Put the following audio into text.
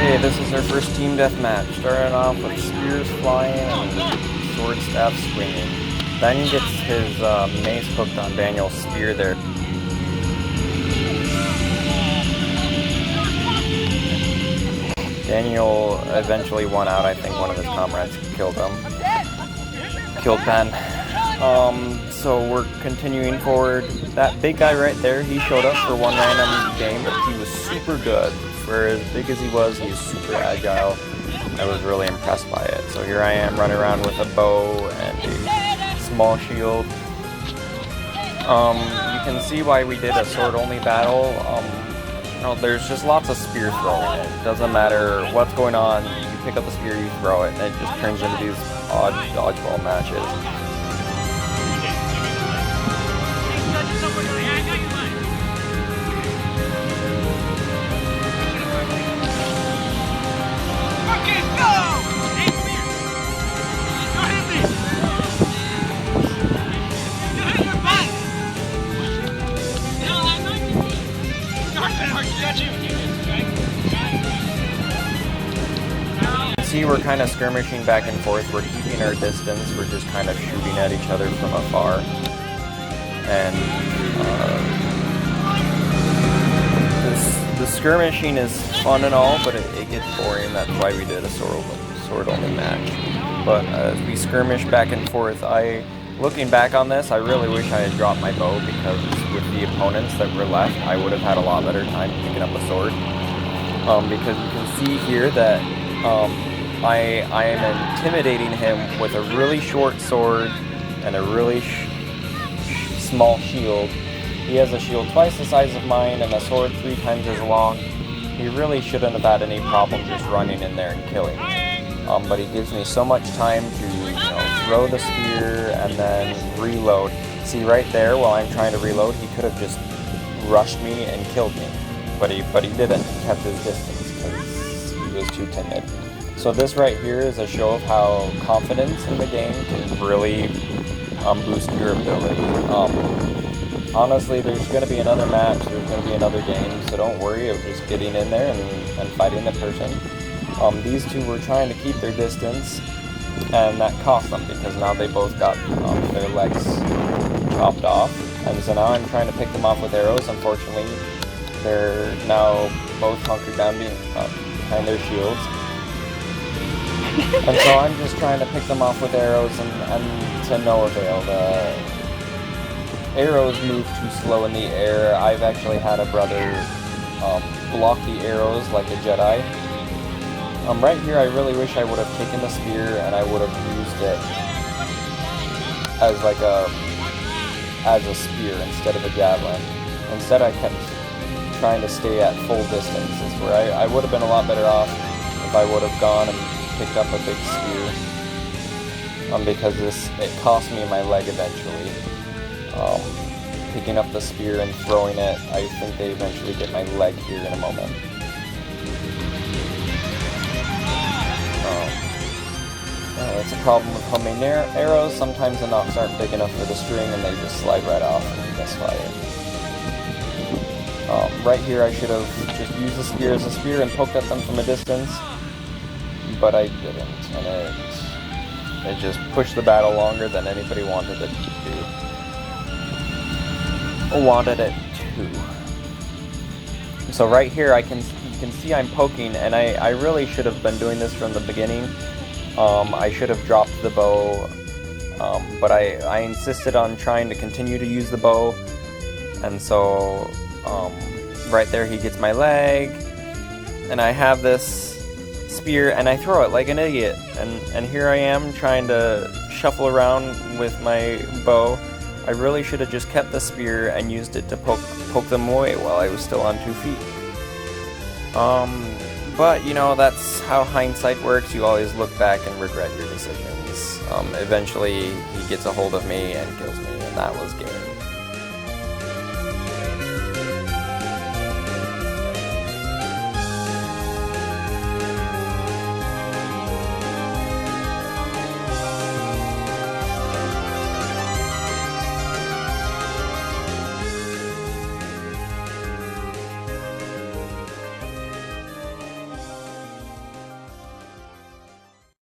Okay, this is our first team deathmatch. Starting off with spears flying and sword staff swinging. Then he gets his mace hooked on Daniel's spear there. Daniel eventually won out. I think one of his comrades killed him. Killed Ben. So we're continuing forward. That big guy right there, he showed up for one random game, but he was super good. For as big as he was super agile. I was really impressed by it. So here I am running around with a bow and a small shield. You can see why we did a sword-only battle. There's just lots of spear throwing. It doesn't matter what's going on. You pick up the spear, you throw it, and it just turns into these odd dodgeball matches. See, we're kind of skirmishing back and forth. We're keeping our distance. We're just kind of shooting at each other from afar. And the skirmishing is fun and all, but it gets boring. That's why we did a sword-only match. But as we skirmish back and forth, looking back on this, I really wish I had dropped my bow, because with the opponents that were left, I would have had a lot better time picking up a sword. Because you can see here that I am intimidating him with a really short sword and a really small shield. He has a shield twice the size of mine and a sword 3 times as long. He really shouldn't have had any problem just running in there and killing me. But he gives me so much time to throw the spear and then reload. See right there, while I'm trying to reload, he could have just rushed me and killed me. But he didn't. He kept his distance because he was too timid. So this right here is a show of how confidence in the game can really boost your ability. Honestly, there's going to be another match, there's going to be another game, so don't worry of just getting in there and fighting the person. These two were trying to keep their distance, and that cost them, because now they both got their legs chopped off. And so now I'm trying to pick them off with arrows. Unfortunately, they're now both hunkered down behind their shields. And so I'm just trying to pick them off with arrows, and to no avail. The arrows move too slow in the air. I've actually had a brother block the arrows like a Jedi. Right here, I really wish I would have taken the spear and I would have used it as a spear instead of a javelin. Instead, I kept trying to stay at full distances, where I would have been a lot better off if I would have gone and picked up a big spear, because it cost me my leg eventually. Picking up the spear and throwing it, I think they eventually get my leg here in a moment. That's a problem with homemade arrows. Sometimes the knocks aren't big enough for the string and they just slide right off and misfire. Right here, I should have just used the spear as a spear and poked at them from a distance, but I didn't, and it just pushed the battle longer than anybody wanted it to do. So right here, you can see I'm poking, and I really should have been doing this from the beginning. I should have dropped the bow, but I insisted on trying to continue to use the bow, and so right there he gets my leg, and I have this spear, and I throw it like an idiot, and here I am trying to shuffle around with my bow. I really should have just kept the spear and used it to poke them away while I was still on 2 feet. But that's how hindsight works. You always look back and regret your decisions. Eventually he gets a hold of me and kills me, and that was game.